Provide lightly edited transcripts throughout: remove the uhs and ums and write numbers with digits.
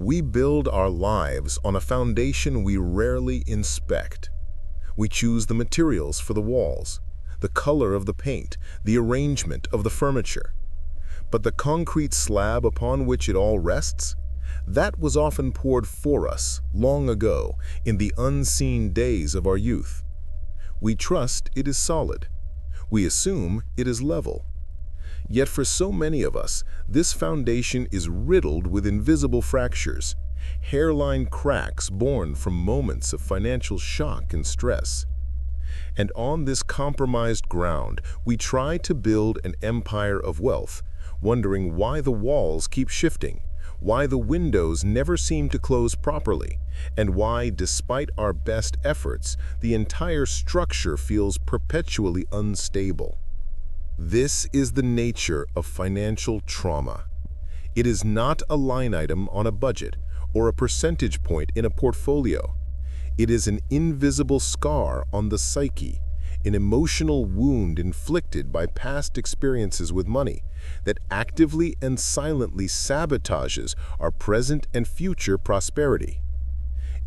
We build our lives on a foundation we rarely inspect. We choose the materials for the walls, the color of the paint, the arrangement of the furniture. But the concrete slab upon which it all rests, that was often poured for us long ago in the unseen days of our youth. We trust it is solid. We assume it is level. Yet for so many of us, this foundation is riddled with invisible fractures, hairline cracks born from moments of financial shock and stress. And on this compromised ground, we try to build an empire of wealth, wondering why the walls keep shifting, why the windows never seem to close properly, and why, despite our best efforts, the entire structure feels perpetually unstable. This is the nature of financial trauma. It is not a line item on a budget or a percentage point in a portfolio. It is an invisible scar on the psyche, an emotional wound inflicted by past experiences with money that actively and silently sabotages our present and future prosperity.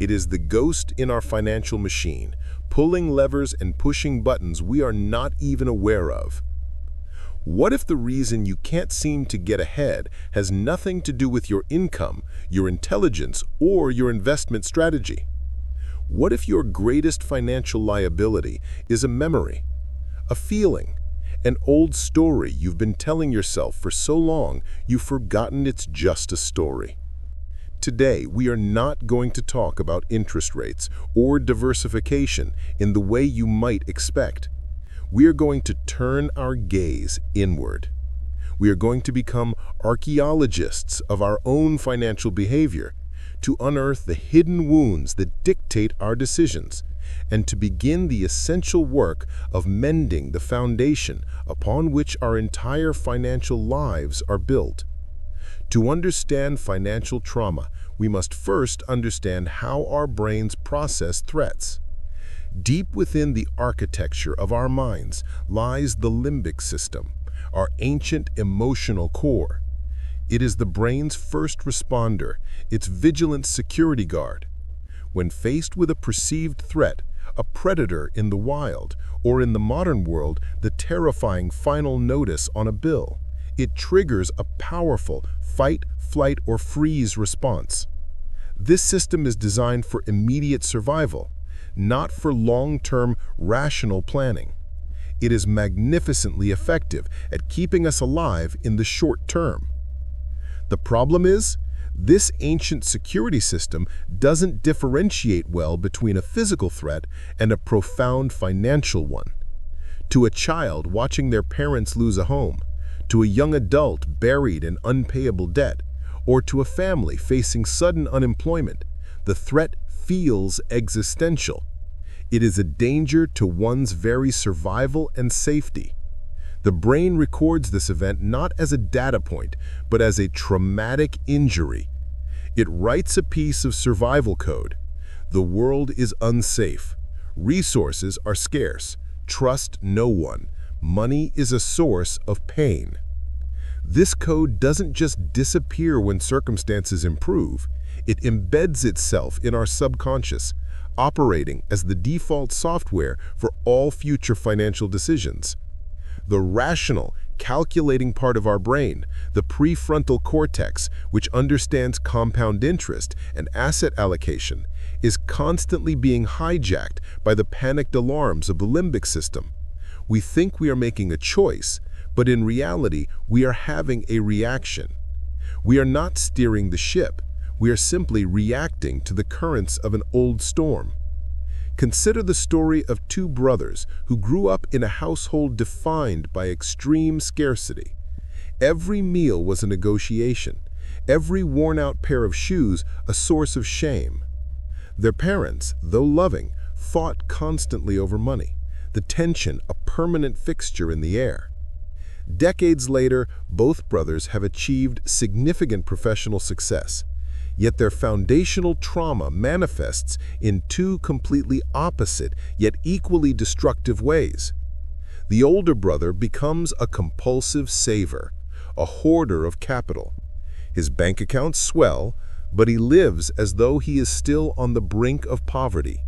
It is the ghost in our financial machine, pulling levers and pushing buttons we are not even aware of. What if the reason you can't seem to get ahead has nothing to do with your income, your intelligence, or your investment strategy? What if your greatest financial liability is a memory, a feeling, an old story you've been telling yourself for so long you've forgotten it's just a story? Today, we are not going to talk about interest rates or diversification in the way you might expect. We are going to turn our gaze inward. We are going to become archeologists of our own financial behavior, to unearth the hidden wounds that dictate our decisions, and to begin the essential work of mending the foundation upon which our entire financial lives are built. To understand financial trauma, we must first understand how our brains process threats. Deep within the architecture of our minds lies the limbic system, our ancient emotional core. It is the brain's first responder, its vigilant security guard. When faced with a perceived threat, a predator in the wild, or in the modern world, the terrifying final notice on a bill, it triggers a powerful fight, flight, or freeze response. This system is designed for immediate survival, not for long-term rational planning. It is magnificently effective at keeping us alive in the short term. The problem is, this ancient security system doesn't differentiate well between a physical threat and a profound financial one. To a child watching their parents lose a home, to a young adult buried in unpayable debt, or to a family facing sudden unemployment, the threat feels existential. It is a danger to one's very survival and safety. The brain records this event not as a data point, but as a traumatic injury. It writes a piece of survival code. The world is unsafe. Resources are scarce. Trust no one. Money is a source of pain. This code doesn't just disappear when circumstances improve. It embeds itself in our subconscious, operating as the default software for all future financial decisions. The rational, calculating part of our brain, the prefrontal cortex, which understands compound interest and asset allocation, is constantly being hijacked by the panicked alarms of the limbic system. We think we are making a choice, but in reality, we are having a reaction. We are not steering the ship. We are simply reacting to the currents of an old storm. Consider the story of two brothers who grew up in a household defined by extreme scarcity. Every meal was a negotiation, every worn-out pair of shoes a source of shame. Their parents, though loving, fought constantly over money, the tension a permanent fixture in the air. Decades later, both brothers have achieved significant professional success. Yet their foundational trauma manifests in two completely opposite yet equally destructive ways. The older brother becomes a compulsive saver, a hoarder of capital. His bank accounts swell, but he lives as though he is still on the brink of poverty.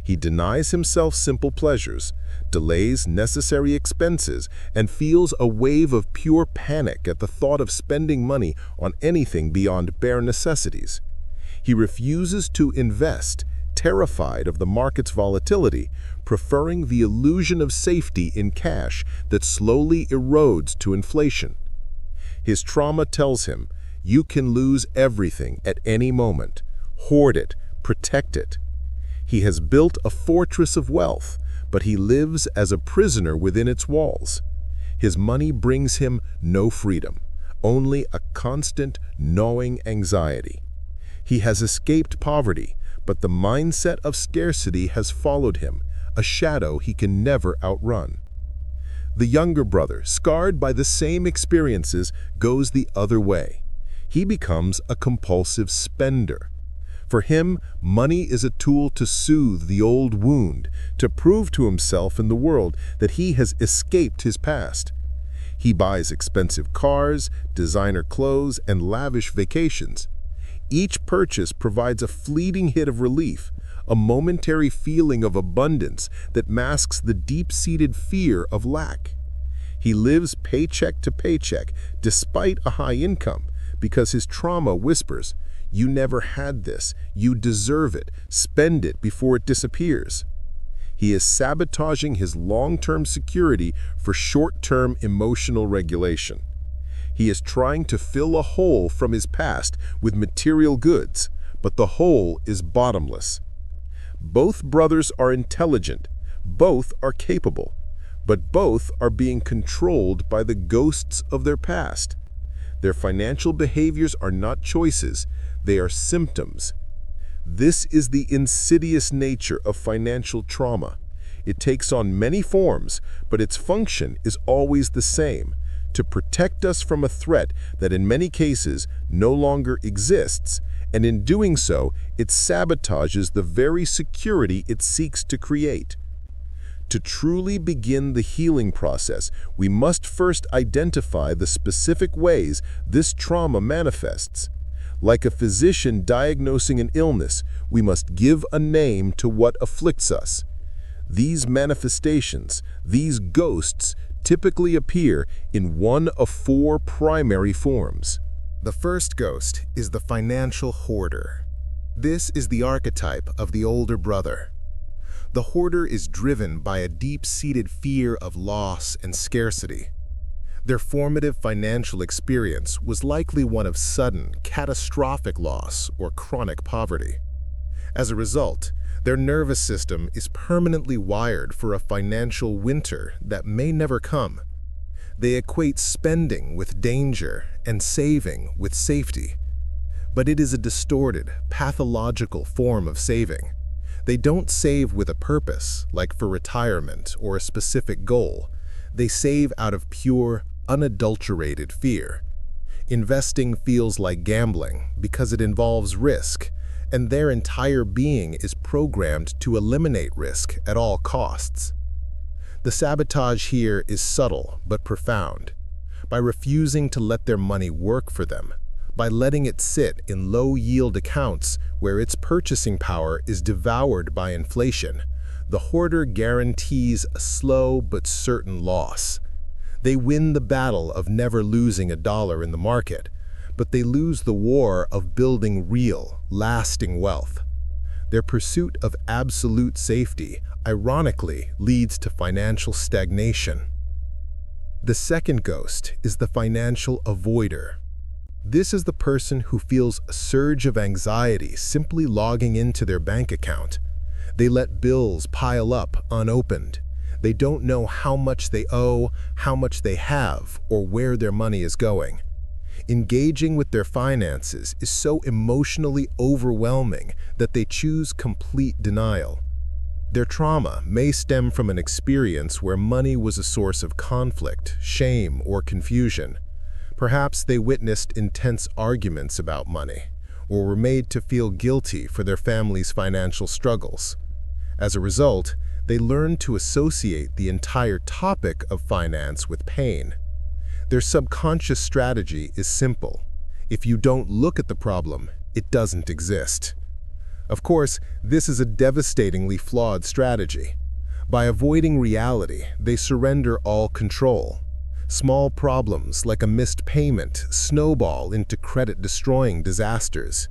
He denies himself simple pleasures, delays necessary expenses, and feels a wave of pure panic at the thought of spending money on anything beyond bare necessities. He refuses to invest, terrified of the market's volatility, preferring the illusion of safety in cash that slowly erodes to inflation. His trauma tells him, you can lose everything at any moment. Hoard it, protect it. He has built a fortress of wealth, but he lives as a prisoner within its walls. His money brings him no freedom, only a constant, gnawing anxiety. He has escaped poverty, but the mindset of scarcity has followed him, a shadow he can never outrun. The younger brother, scarred by the same experiences, goes the other way. He becomes a compulsive spender. For him, money is a tool to soothe the old wound, to prove to himself and the world that he has escaped his past. He buys expensive cars, designer clothes, and lavish vacations. Each purchase provides a fleeting hit of relief, a momentary feeling of abundance that masks the deep-seated fear of lack. He lives paycheck to paycheck despite a high income because his trauma whispers, you never had this, you deserve it, spend it before it disappears. He is sabotaging his long-term security for short-term emotional regulation. He is trying to fill a hole from his past with material goods, but the hole is bottomless. Both brothers are intelligent, both are capable, but both are being controlled by the ghosts of their past. Their financial behaviors are not choices, they are symptoms. This is the insidious nature of financial trauma. It takes on many forms, but its function is always the same, to protect us from a threat that in many cases no longer exists, and in doing so, it sabotages the very security it seeks to create. To truly begin the healing process, we must first identify the specific ways this trauma manifests. Like a physician diagnosing an illness, we must give a name to what afflicts us. These manifestations, these ghosts, typically appear in one of four primary forms. The first ghost is the financial hoarder. This is the archetype of the older brother. The hoarder is driven by a deep-seated fear of loss and scarcity. Their formative financial experience was likely one of sudden, catastrophic loss or chronic poverty. As a result, their nervous system is permanently wired for a financial winter that may never come. They equate spending with danger and saving with safety. But it is a distorted, pathological form of saving. They don't save with a purpose, like for retirement or a specific goal. They save out of pure, unadulterated fear. Investing feels like gambling because it involves risk, and their entire being is programmed to eliminate risk at all costs. The sabotage here is subtle but profound. By refusing to let their money work for them, by letting it sit in low-yield accounts where its purchasing power is devoured by inflation, the hoarder guarantees a slow but certain loss. They win the battle of never losing a dollar in the market, but they lose the war of building real, lasting wealth. Their pursuit of absolute safety, ironically, leads to financial stagnation. The second ghost is the financial avoider. This is the person who feels a surge of anxiety simply logging into their bank account. They let bills pile up unopened. They don't know how much they owe, how much they have, or where their money is going. Engaging with their finances is so emotionally overwhelming that they choose complete denial. Their trauma may stem from an experience where money was a source of conflict, shame, or confusion. Perhaps they witnessed intense arguments about money, or were made to feel guilty for their family's financial struggles. As a result, they learned to associate the entire topic of finance with pain. Their subconscious strategy is simple. If you don't look at the problem, it doesn't exist. Of course, this is a devastatingly flawed strategy. By avoiding reality, they surrender all control. Small problems like a missed payment snowball into credit-destroying disasters.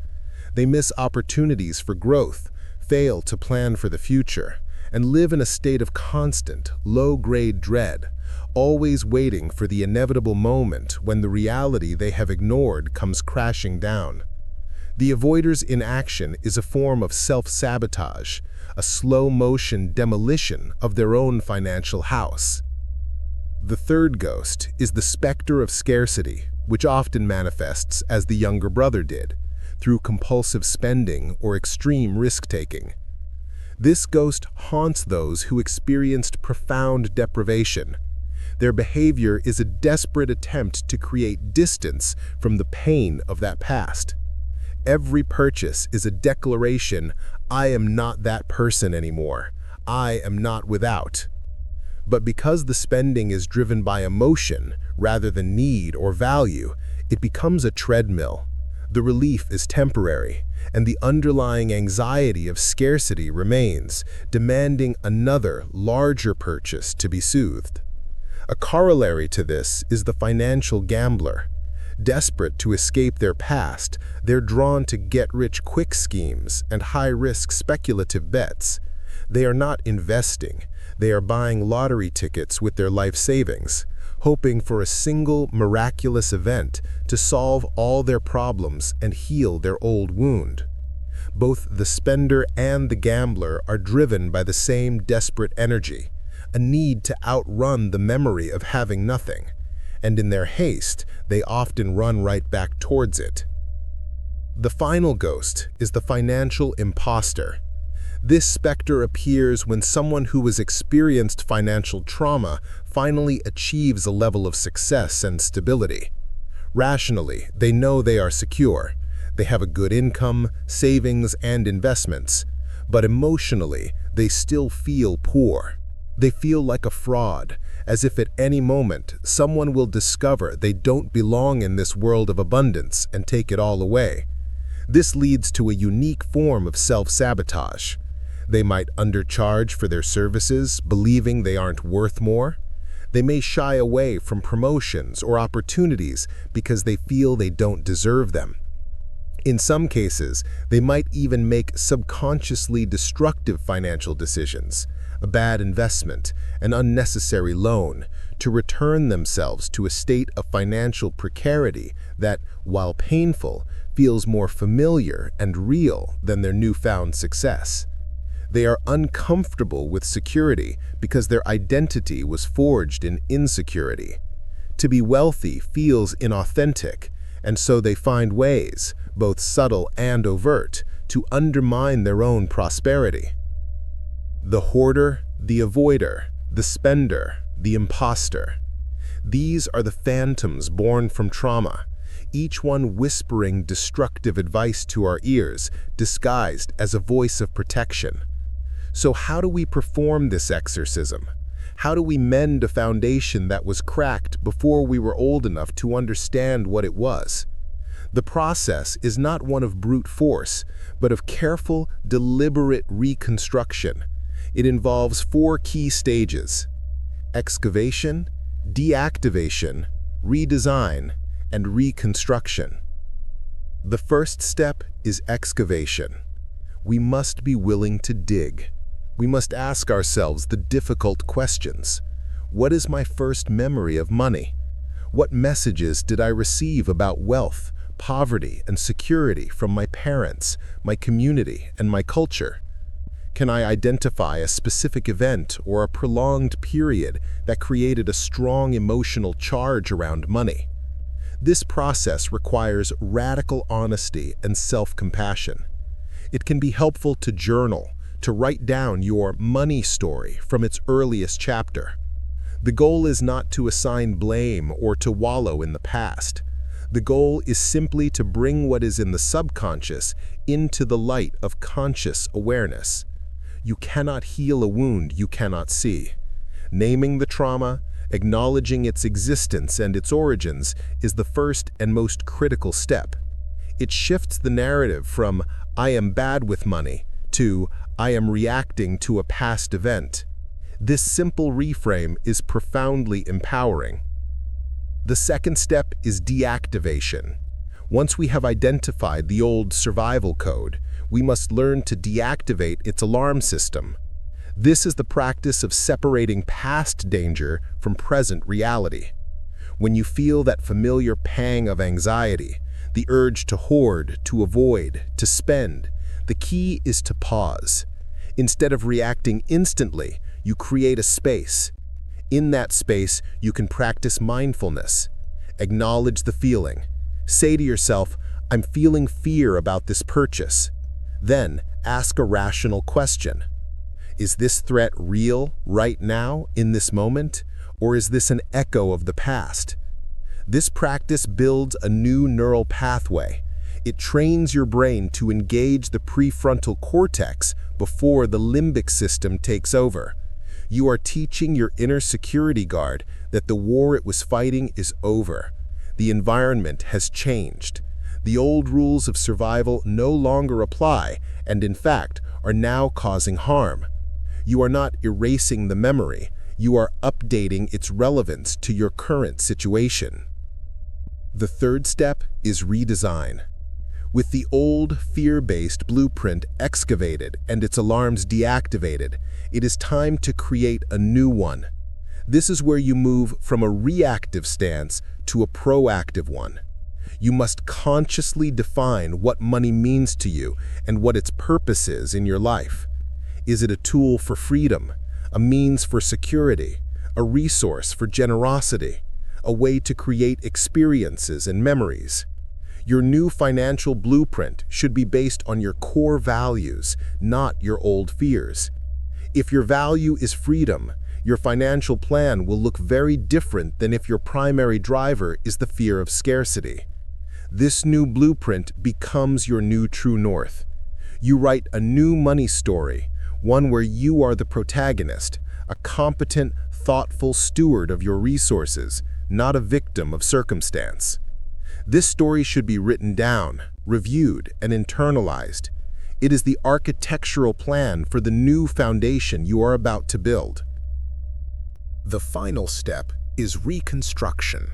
They miss opportunities for growth, fail to plan for the future, and live in a state of constant, low-grade dread, always waiting for the inevitable moment when the reality they have ignored comes crashing down. The avoider's inaction is a form of self-sabotage, a slow-motion demolition of their own financial house. The third ghost is the specter of scarcity, which often manifests as the younger brother did, through compulsive spending or extreme risk-taking. This ghost haunts those who experienced profound deprivation. Their behavior is a desperate attempt to create distance from the pain of that past. Every purchase is a declaration, I am not that person anymore. I am not without. But because the spending is driven by emotion rather than need or value, it becomes a treadmill. The relief is temporary, and the underlying anxiety of scarcity remains, demanding another, larger purchase to be soothed. A corollary to this is the financial gambler. Desperate to escape their past, they're drawn to get-rich-quick schemes and high-risk speculative bets. They are not investing, they are buying lottery tickets with their life savings, hoping for a single miraculous event to solve all their problems and heal their old wound. Both the spender and the gambler are driven by the same desperate energy, a need to outrun the memory of having nothing, and in their haste, they often run right back towards it. The final ghost is the financial imposter. This specter appears when someone who has experienced financial trauma finally achieves a level of success and stability. Rationally, they know they are secure. They have a good income, savings, and investments. But emotionally, they still feel poor. They feel like a fraud, as if at any moment someone will discover they don't belong in this world of abundance and take it all away. This leads to a unique form of self-sabotage. They might undercharge for their services, believing they aren't worth more. They may shy away from promotions or opportunities because they feel they don't deserve them. In some cases, they might even make subconsciously destructive financial decisions, a bad investment, an unnecessary loan, to return themselves to a state of financial precarity that, while painful, feels more familiar and real than their newfound success. They are uncomfortable with security because their identity was forged in insecurity. To be wealthy feels inauthentic, and so they find ways, both subtle and overt, to undermine their own prosperity. The hoarder, the avoider, the spender, the imposter. These are the phantoms born from trauma, each one whispering destructive advice to our ears, disguised as a voice of protection. So how do we perform this exorcism? How do we mend a foundation that was cracked before we were old enough to understand what it was? The process is not one of brute force, but of careful, deliberate reconstruction. It involves 4 key stages: excavation, deactivation, redesign, and reconstruction. The first step is excavation. We must be willing to dig. We must ask ourselves the difficult questions. What is my first memory of money? What messages did I receive about wealth, poverty, and security from my parents, my community, and my culture? Can I identify a specific event or a prolonged period that created a strong emotional charge around money? This process requires radical honesty and self-compassion. It can be helpful to journal, to write down your money story from its earliest chapter. The goal is not to assign blame or to wallow in the past. The goal is simply to bring what is in the subconscious into the light of conscious awareness. You cannot heal a wound you cannot see. Naming the trauma, acknowledging its existence and its origins, is the first and most critical step. It shifts the narrative from "I am bad with money" to "I am reacting to a past event." This simple reframe is profoundly empowering. The second step is deactivation. Once we have identified the old survival code, we must learn to deactivate its alarm system. This is the practice of separating past danger from present reality. When you feel that familiar pang of anxiety, the urge to hoard, to avoid, to spend, the key is to pause. Instead of reacting instantly, you create a space. In that space, you can practice mindfulness. Acknowledge the feeling. Say to yourself, "I'm feeling fear about this purchase." Then, ask a rational question. Is this threat real right now, in this moment, or is this an echo of the past? This practice builds a new neural pathway. It trains your brain to engage the prefrontal cortex before the limbic system takes over. You are teaching your inner security guard that the war it was fighting is over. The environment has changed. The old rules of survival no longer apply and, in fact, are now causing harm. You are not erasing the memory. You are updating its relevance to your current situation. The third step is redesign. With the old, fear-based blueprint excavated and its alarms deactivated, it is time to create a new one. This is where you move from a reactive stance to a proactive one. You must consciously define what money means to you and what its purpose is in your life. Is it a tool for freedom, a means for security, a resource for generosity, a way to create experiences and memories? Your new financial blueprint should be based on your core values, not your old fears. If your value is freedom, your financial plan will look very different than if your primary driver is the fear of scarcity. This new blueprint becomes your new true north. You write a new money story, one where you are the protagonist, a competent, thoughtful steward of your resources, not a victim of circumstance. This story should be written down, reviewed, and internalized. It is the architectural plan for the new foundation you are about to build. The final step is reconstruction.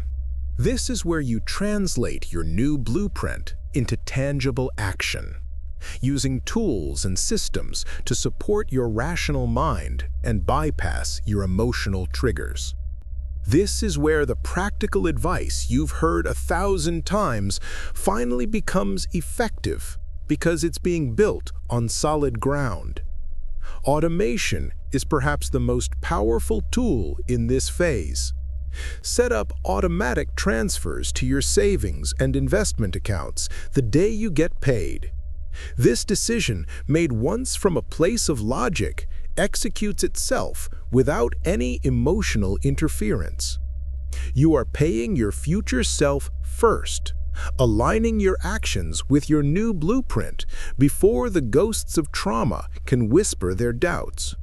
This is where you translate your new blueprint into tangible action, using tools and systems to support your rational mind and bypass your emotional triggers. This is where the practical advice you've heard 1,000 times finally becomes effective because it's being built on solid ground. Automation is perhaps the most powerful tool in this phase. Set up automatic transfers to your savings and investment accounts the day you get paid. This decision, made once from a place of logic, executes itself without any emotional interference. You are paying your future self first, aligning your actions with your new blueprint before the ghosts of trauma can whisper their doubts.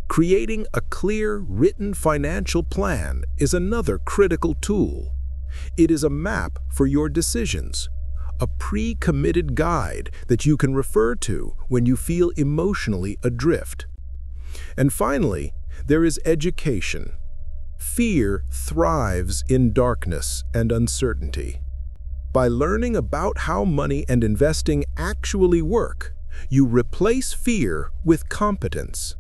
Creating a clear, written financial plan is another critical tool. It is a map for your decisions, a pre-committed guide that you can refer to when you feel emotionally adrift. And finally, there is education. Fear thrives in darkness and uncertainty. By learning about how money and investing actually work, you replace fear with competence.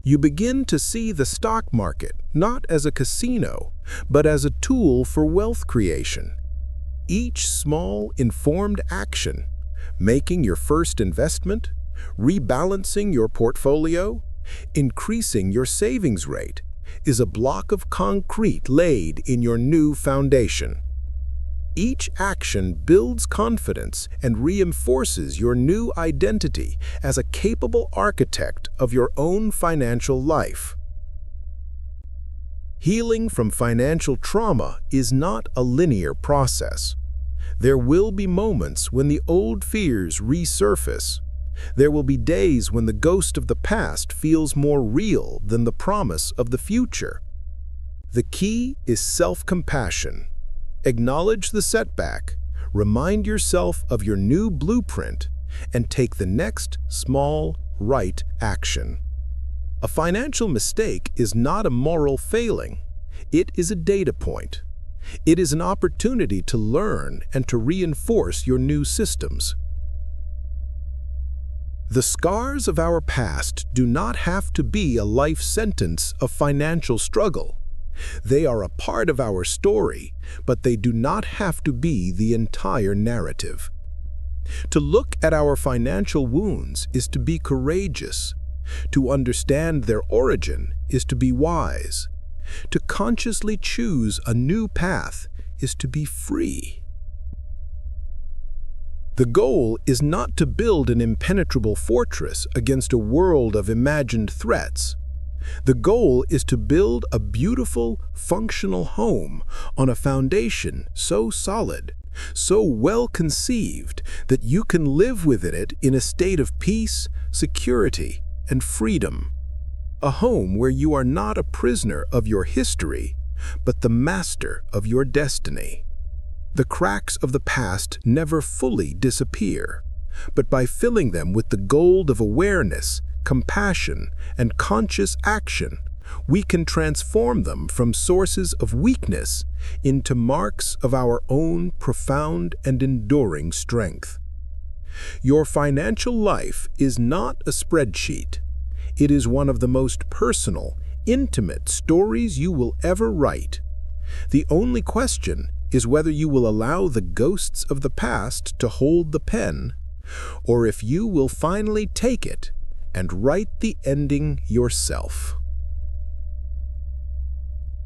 You begin to see the stock market not as a casino, but as a tool for wealth creation. Each small, informed action, making your first investment, rebalancing your portfolio, increasing your savings rate, is a block of concrete laid in your new foundation. Each action builds confidence and reinforces your new identity as a capable architect of your own financial life. Healing from financial trauma is not a linear process. There will be moments when the old fears resurface. There will be days when the ghost of the past feels more real than the promise of the future. The key is self-compassion. Acknowledge the setback, Remind yourself of your new blueprint and take the next small, right action. A financial mistake is not a moral failing. It is a data point. It is an opportunity to learn and to reinforce your new systems. The scars of our past do not have to be a life sentence of financial struggle. They are a part of our story, but they do not have to be the entire narrative. To look at our financial wounds is to be courageous. To understand their origin is to be wise. To consciously choose a new path is to be free. The goal is not to build an impenetrable fortress against a world of imagined threats. The goal is to build a beautiful, functional home on a foundation so solid, so well conceived, that you can live within it in a state of peace, security, and freedom. A home where you are not a prisoner of your history, but the master of your destiny. The cracks of the past never fully disappear, but by filling them with the gold of awareness, compassion, and conscious action, we can transform them from sources of weakness into marks of our own profound and enduring strength. Your financial life is not a spreadsheet. It is one of the most personal, intimate stories you will ever write. The only question is whether you will allow the ghosts of the past to hold the pen, or if you will finally take it and write the ending yourself.